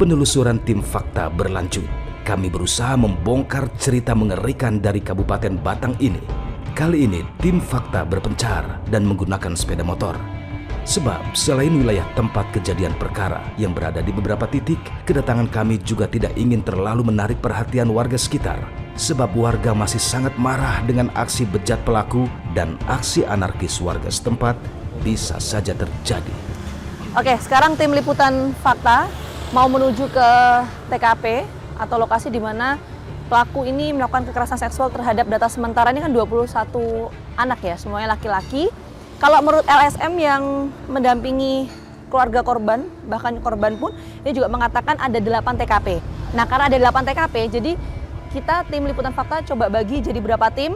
Penelusuran tim fakta berlanjut. Kami berusaha membongkar cerita mengerikan dari Kabupaten Batang ini. Kali ini tim fakta berpencar dan menggunakan sepeda motor. Sebab selain wilayah tempat kejadian perkara yang berada di beberapa titik, kedatangan kami juga tidak ingin terlalu menarik perhatian warga sekitar. Sebab warga masih sangat marah dengan aksi bejat pelaku dan aksi anarkis warga setempat bisa saja terjadi. Oke, sekarang tim liputan fakta mau menuju ke TKP atau lokasi di mana pelaku ini melakukan kekerasan seksual terhadap data sementara ini kan 21 anak ya, semuanya laki-laki. Kalau menurut LSM yang mendampingi keluarga korban, bahkan korban pun, dia juga mengatakan ada 8 TKP. Nah, karena ada 8 TKP, jadi kita tim liputan fakta coba bagi jadi berapa tim.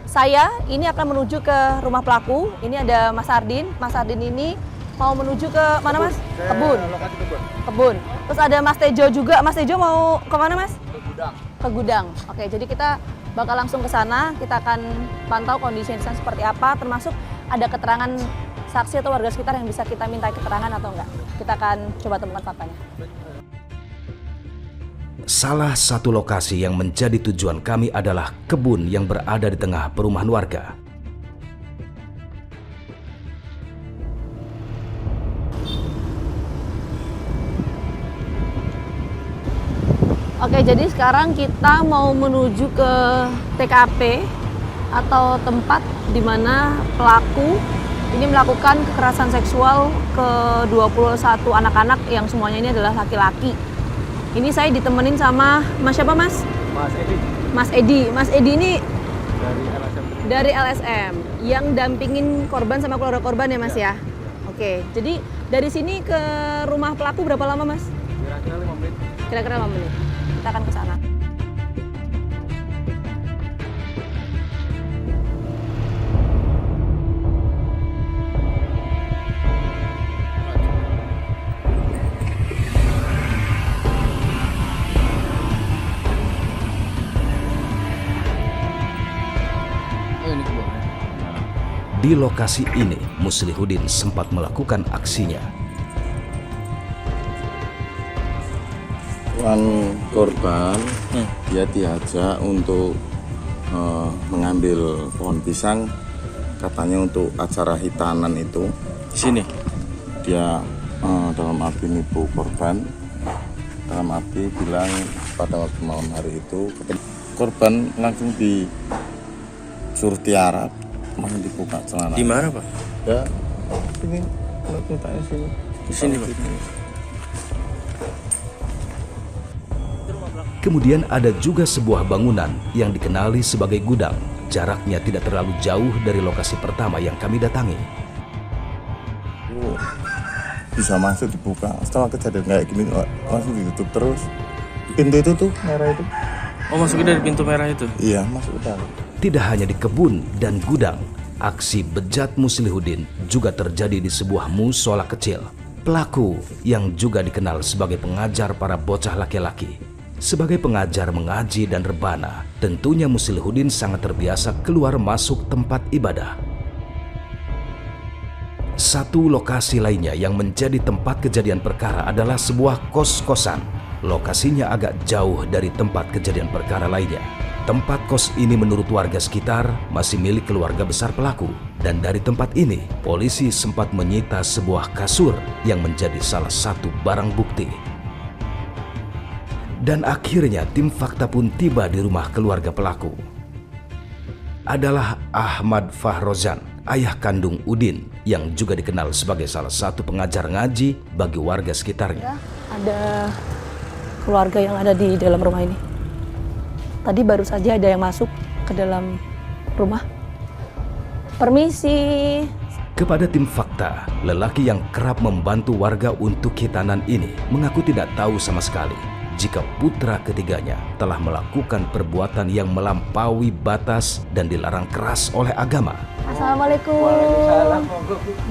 Saya ini akan menuju ke rumah pelaku. Ini ada Mas Ardin. Mas Ardin ini mau menuju ke mana, Mas? Kebun. Lokasi kebun. Kebun. Terus ada Mas Tejo juga. Mas Tejo mau ke mana, Mas? Ke gudang. Ke gudang. Oke, jadi kita bakal langsung ke sana. Kita akan pantau kondisi di sana seperti apa, termasuk ada keterangan saksi atau warga sekitar yang bisa kita minta keterangan atau enggak. Kita akan coba temukan faktanya. Salah satu lokasi yang menjadi tujuan kami adalah kebun yang berada di tengah perumahan warga. Oke, jadi sekarang kita mau menuju ke TKP atau tempat di mana pelaku ini melakukan kekerasan seksual ke 21 anak-anak yang semuanya ini adalah laki-laki. Ini saya ditemenin sama Mas siapa, Mas? Mas Edi. Mas Edi. Mas Edi ini Dari LSM. dari LSM yang dampingin korban sama keluarga korban ya, Mas ya? Oke, jadi dari sini ke rumah pelaku berapa lama, Mas? Kira-kira 5 menit. Kira-kira 5 menit. Kita akan ke sana. Ini kebunnya. Di lokasi ini, Muslihudin sempat melakukan aksinya. Tuan korban dia diajak untuk mengambil pohon pisang, katanya untuk acara hitanan itu. Sini. Dia dalam arti nipu korban, dalam arti bilang pada waktu malam hari itu korban langsung disuruh tiarap, malah dibuka celana. Di mana, Pak? Ya, ini letaknya sini. Di sini, Pak. Kemudian ada juga sebuah bangunan yang dikenali sebagai gudang. Jaraknya tidak terlalu jauh dari lokasi pertama yang kami datangi. Bisa masuk dibuka, setelah kejadian kayak gini langsung ditutup terus. Pintu itu tuh merah itu. Oh, masuknya dari pintu merah itu? Iya, masuk ke dalam. Tidak hanya di kebun dan gudang, aksi bejat Muslihudin juga terjadi di sebuah musola kecil. Pelaku yang juga dikenal sebagai pengajar para bocah laki-laki. Sebagai pengajar mengaji dan rebana, tentunya Muslihudin sangat terbiasa keluar masuk tempat ibadah. Satu lokasi lainnya yang menjadi tempat kejadian perkara adalah sebuah kos-kosan. Lokasinya agak jauh dari tempat kejadian perkara lainnya. Tempat kos ini menurut warga sekitar masih milik keluarga besar pelaku. Dan dari tempat ini, polisi sempat menyita sebuah kasur yang menjadi salah satu barang bukti. Dan akhirnya tim fakta pun tiba di rumah keluarga pelaku. Adalah Ahmad Fahrozan, ayah kandung Udin, yang juga dikenal sebagai salah satu pengajar ngaji bagi warga sekitarnya. Ada keluarga yang ada di dalam rumah ini. Tadi baru saja ada yang masuk ke dalam rumah. Permisi. Kepada tim fakta, lelaki yang kerap membantu warga untuk hitanan ini mengaku tidak tahu sama sekali jika putra ketiganya telah melakukan perbuatan yang melampaui batas dan dilarang keras oleh agama. Assalamualaikum. Waalaikumsalam.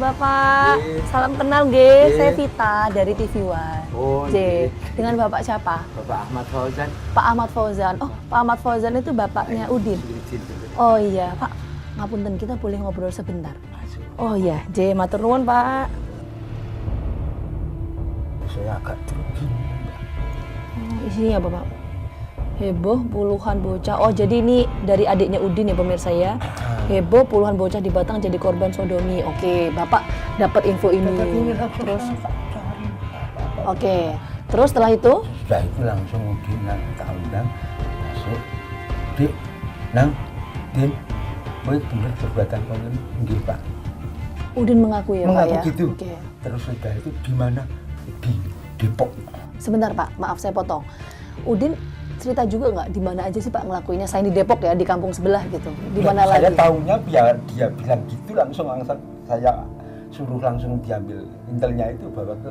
Bapak, salam kenal G. Saya Vita dari TV One. Oh, J. Dengan Bapak siapa? Bapak Ahmad Fauzan. Pak Ahmad Fauzan. Oh, Pak Ahmad Fauzan itu bapaknya Udin. Oh iya, Pak. Ngapunten, kita boleh ngobrol sebentar. Oh iya, J. Matur nuwun, Pak. Saya agak grogi. Isinya apa Pak? Heboh puluhan bocah. Oh jadi ini dari adiknya Udin ya pemirsa ya. Heboh puluhan bocah di Batang jadi korban sodomi. Oke, Bapak dapat info ini. Terus, oke. Terus setelah itu? Sudah itu langsung Udin tak undang masuk. Dik, Nang, Din, boleh benar perbuatan kalian? Enggak Pak. Udin mengakui ya Pak ya? Mengaku gitu. Oke. Terus sudah itu di mana? Di Depok. Sebentar Pak, maaf saya potong. Udin cerita juga nggak di mana aja sih Pak ngelakuinnya? Selain di Depok ya, di kampung sebelah gitu. Di mana lagi? Saya tahunya biar dia bilang gitu langsung saya suruh langsung diambil intelnya itu bawa ke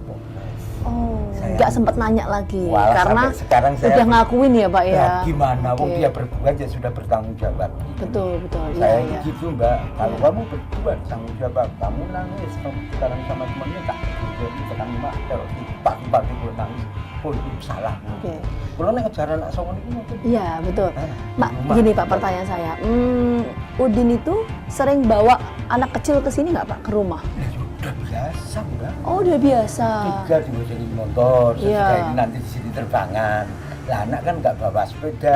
Polres. Oh, Saya- nggak sempat nanya lagi Walah, karena sampai sekarang saya udah ngakuin ya Pak ya. Ya gimana, wong Oke. dia berbuat ya sudah bertanggung jawab. Betul, betul. Saya Iya, iya. gitu Mbak, kalau Iya. kamu berbuat tanggung jawab, kamu nangis sekarang sama temannya tak jadi tekan mak, kalau pagi-pagi gue nangis, oh itu salah. Oke. Kalau nek ngejar anak songon itu mungkin. Iya, betul. Pak, rumah. gini Pak pertanyaan saya. Udin itu sering bawa anak kecil ke sini nggak Pak, ke rumah? Ya, udah biasa Mbak. Oh, udah biasa. Tiga diboncengin motor, Iya. sesudah ini nanti di sini terbangan. Lah anak kan nggak bawa sepeda,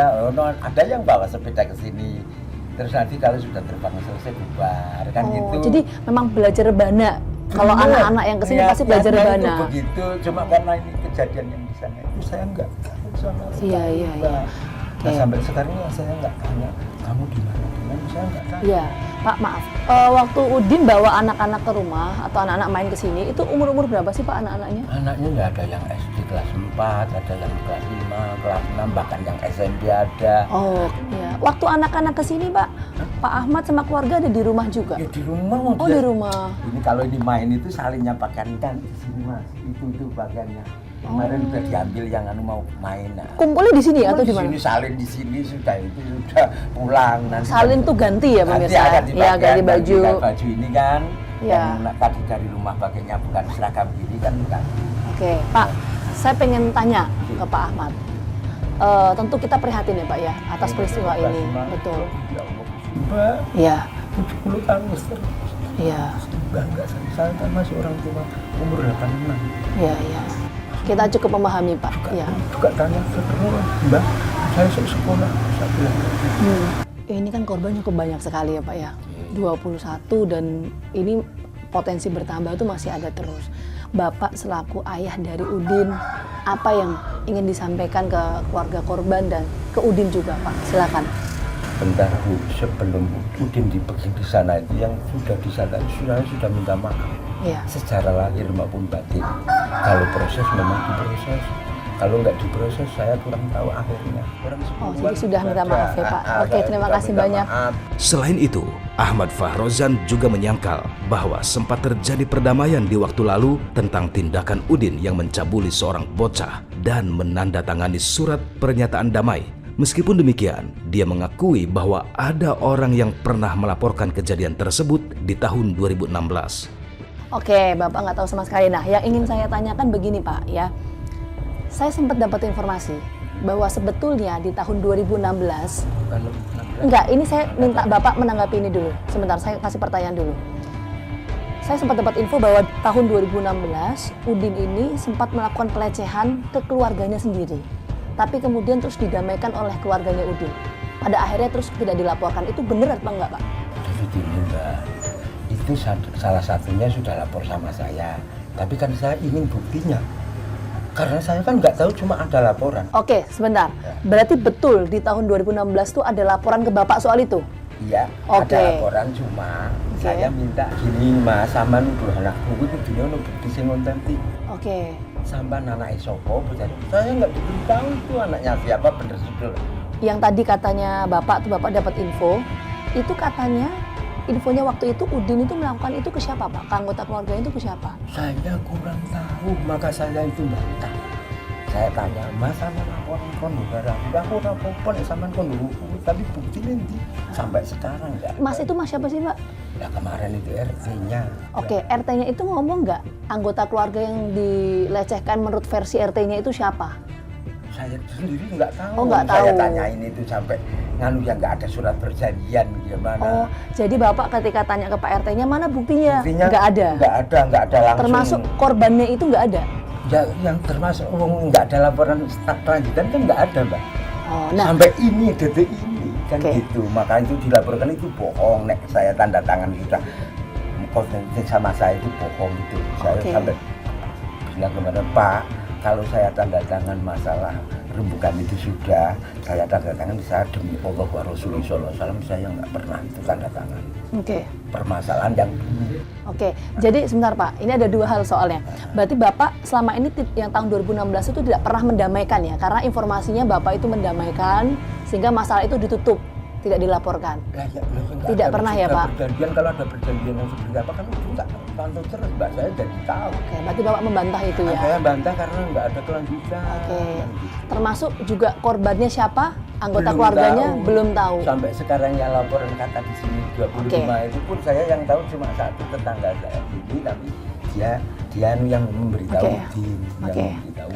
ada yang bawa sepeda ke sini. Terus nanti kalau sudah terbang selesai bubar, kan Oh, gitu. jadi memang belajar rebana. Kalau Bener. anak-anak yang kesini Ya, pasti belajar biasanya rebana. itu begitu, cuma karena ini kejadian yang di sana itu saya nggak tahu sama sekali. Iya, iya, iya. Mbak. Nah, Oke. sampai sekarang ya saya nggak tanya kamu di mana, saya nggak tahu. Iya, Pak maaf. Waktu Udin bawa anak-anak ke rumah atau anak-anak main ke sini, itu umur-umur berapa sih Pak anak-anaknya? Anaknya nggak ada yang SD kelas 4, ada yang kelas 5, kelas 6, bahkan yang SMP ada. Oh, iya. Waktu anak-anak ke sini Pak, Pak Ahmad sama keluarga ada di rumah juga? Ya di rumah mau Oh, dia. di rumah. Ini kalau ini main itu salinnya pakaian kan di sini Mas. Itu pakaiannya. Kemarin udah diambil yang mau main. Nah. Kumpulnya di sini atau Di di mana? sini salin di sini sudah itu sudah pulang nanti. Salin tuh ganti ya Nanti pemirsa? akan Iya, ganti baju. Baju ini kan. Iya. Yang tadi dari rumah pakainya bukan seragam gini kan bukan. Oke, Pak, saya pengen tanya ke Pak Ahmad. Tentu kita prihatin ya Pak ya atas peristiwa ini, betul. Ya Allah. Mbak, Iya, 70 tahun terus. iya, Enggak, saya kan masih orang tua umur 86. iya, iya. Kita cukup memahami Pak. Iya. Juga tanya terus, Mbak, saya sekolah, saya bilang. Ini kan korban cukup banyak sekali ya Pak ya. 21 dan ini potensi bertambah itu masih ada terus. Bapak selaku ayah dari Udin, apa yang ingin disampaikan ke keluarga korban dan ke Udin juga Pak? Silakan. Bentar Bu, sebelum Udin dipergi di sana itu yang sudah di sana sudah minta maaf Iya. secara lahir maupun batin. Kalau proses memang diproses, kalau nggak diproses saya kurang tahu akhirnya. Oh, jadi sudah minta maaf ya Pak. Oke, terima kasih banyak. Selain itu, Ahmad Fahrozan juga menyangkal bahwa sempat terjadi perdamaian di waktu lalu tentang tindakan Udin yang mencabuli seorang bocah dan menandatangani surat pernyataan damai. Meskipun demikian, dia mengakui bahwa ada orang yang pernah melaporkan kejadian tersebut di tahun 2016. Oke, Bapak nggak tahu sama sekali. Nah, yang ingin saya tanyakan begini Pak ya. Saya sempat dapat informasi bahwa sebetulnya di tahun 2016, enggak, ini saya minta Bapak menanggapi ini dulu. Sebentar, saya kasih pertanyaan dulu. Saya sempat dapat info bahwa tahun 2016, Udin ini sempat melakukan pelecehan ke keluarganya sendiri. Tapi kemudian terus didamaikan oleh keluarganya Udin. Pada akhirnya terus tidak dilaporkan. Itu benar apa enggak Pak? Jadi gini Mbak, itu salah satunya sudah lapor sama saya. Tapi kan saya ingin buktinya. Karena saya kan nggak tahu cuma ada laporan. Oke, sebentar. Berarti betul di tahun 2016 tuh ada laporan ke Bapak soal itu? Iya, Oke. ada laporan cuma Oke. saya minta gini Mas, sama nuduh anakku itu dunia ono bukti sing otentik. Oke. Sampai anak sopo bocah. Saya nggak diberitahu itu anaknya siapa bener sudul. Yang tadi katanya Bapak tuh Bapak dapat info, itu katanya infonya waktu itu Udin itu melakukan itu ke siapa Pak? Ke anggota keluarganya itu ke siapa? Saya kurang tahu, maka saya itu bantah. Saya tanya, Mas sama laporan kondo barang, aku rapopon sama kondo, tapi buktinya nanti sampai sekarang nggak. Mas itu Mas siapa sih Pak? Ya kemarin itu RT-nya. Oke, RT-nya itu ngomong nggak anggota keluarga yang dilecehkan menurut versi RT-nya itu siapa? Saya sendiri nggak tahu. Oh, nggak Saya tahu. tanyain itu sampai nganu yang nggak ada surat perjanjian gimana. Oh, jadi Bapak ketika tanya ke Pak RT-nya mana buktinya? Buktinya Nggak ada. Nggak ada langsung. Termasuk korbannya itu nggak ada? Ya yang termasuk nggak ada laporan lanjutan kan nggak ada Mbak. Oh, nah, Sampai ini detik ini kan Oke. gitu. Maka itu dilaporkan itu bohong. Nek saya tanda tangan sudah konsentrasi sama saya itu bohong itu. Saya Oke. sampai bilang kepada Pak, kalau saya tanda tangan masalah rembukan itu sudah saya tanda tangan, saya demi Allah wa Rasulullah SAW saya nggak pernah itu tanda tangan. oke. Permasalahan yang Oke, jadi sebentar Pak, ini ada dua hal soalnya. Berarti Bapak selama ini yang tahun 2016 itu tidak pernah mendamaikan ya? Karena informasinya Bapak itu mendamaikan sehingga masalah itu ditutup, tidak dilaporkan. Tidak pernah ya, Pak? Perjanjian, kalau ada perjanjian yang seperti apa kan itu tak pantau terus Mbak, saya jadi tahu. Oke, berarti Bapak membantah itu ya? Saya bantah karena nggak ada kelanjutan. Oke. Termasuk juga korbannya siapa? Anggota Belum keluarganya tahu. belum tahu. Sampai sekarang yang laporan kata di sini 25 itu pun saya yang tahu cuma satu tetangga saya ini, tapi dia yang memberitahu Oke. yang Oke. memberitahu.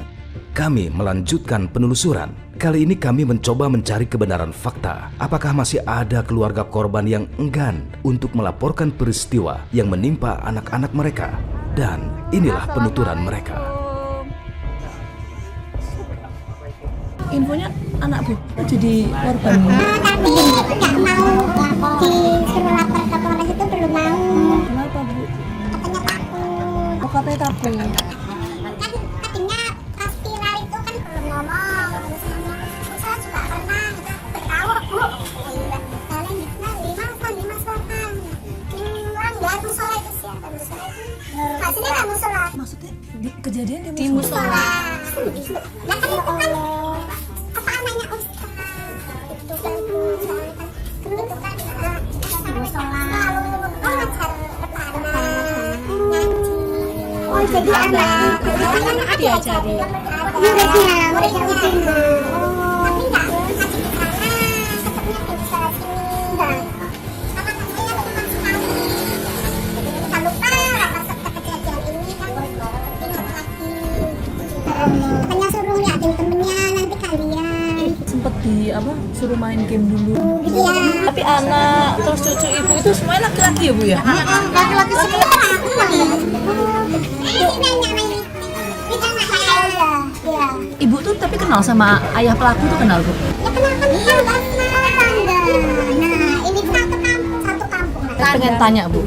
Kami melanjutkan penelusuran. Kali ini kami mencoba mencari kebenaran fakta. Apakah masih ada keluarga korban yang enggan untuk melaporkan peristiwa yang menimpa anak-anak mereka? Dan inilah penuturan mereka. Infonya anak Bu jadi korban. Tapi nggak mau disuruh lapor ke Polres itu belum mau. Kenapa Bu? Katanya takut. Oh, katanya takut. Kan tadinya pas viral itu kan belum ngomong. Saya juga pernah bertahu Bu. Kalian di selatan. Orang nggak musola itu siapa musola itu? Hasilnya nggak musola. Maksudnya kejadian Di musola. Nah kan itu kan apa anaknya Ustaz itu kan itu kan musola ngajar ngaji. Oh jadi anak diajari muridnya tapi nggak ngaji di sana, tetapnya di musola sini. Anak saya memang sekali jangan lupa masuk ke kejadian ini kan ingat lagi. Katanya suruh liatin temennya nanti kalian. Sempet suruh main game dulu. Iya. Tapi anak terus cucu ibu itu semuanya laki-laki ya Bu ya? Laki-laki semua. Ini nanya ini. Kita anak saya ya. Iya. Ibu tuh tapi kenal sama ayah pelaku tuh kenal Bu? Ya kenapa dia tangga? Nah ini satu kampung. Pengen tanya Bu,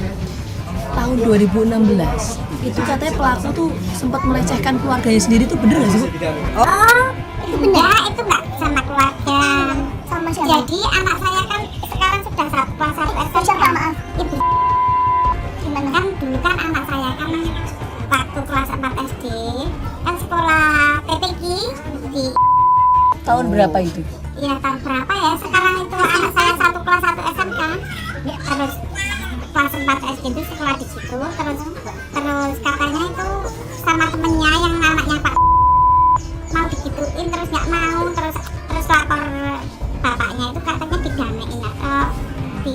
tahun 2016 itu katanya pelaku tuh sempat melecehkan keluarganya sendiri tuh bener gak sih Bu? Oh itu benar, itu nggak sama keluarga. Sama siapa? Jadi anak saya kan sekarang sudah kelas 1 SD. Siapa maaf? Ibu. Gimana kan dulu kan anak saya kan waktu kelas 4 SD kan sekolah TPG di Tahun berapa itu? ya tahun berapa ya? Sekarang itu anak saya kelas 1 SMK. Ya, terus kelas 4 SD itu sekolah di situ. Terus katanya itu sama temennya yang anaknya Pak mau digituin terus nggak mau terus lapor bapaknya itu katanya didamein atau di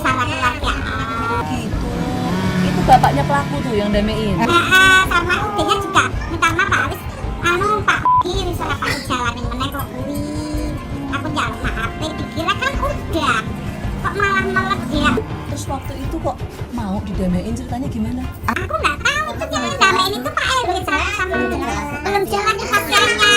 salah keluarga. Gitu. Itu bapaknya pelaku tuh yang damein. Sama udahnya juga minta maaf Pak Alis Pak kiri suara Pak jalanin meneh kok kuwi aku jalan maaf dikira kan udah kok malah meledak. Terus waktu itu kok mau didamein, ceritanya gimana? Aku nggak tahu itu yang damein itu Pak RW sama belum jalan kepastiannya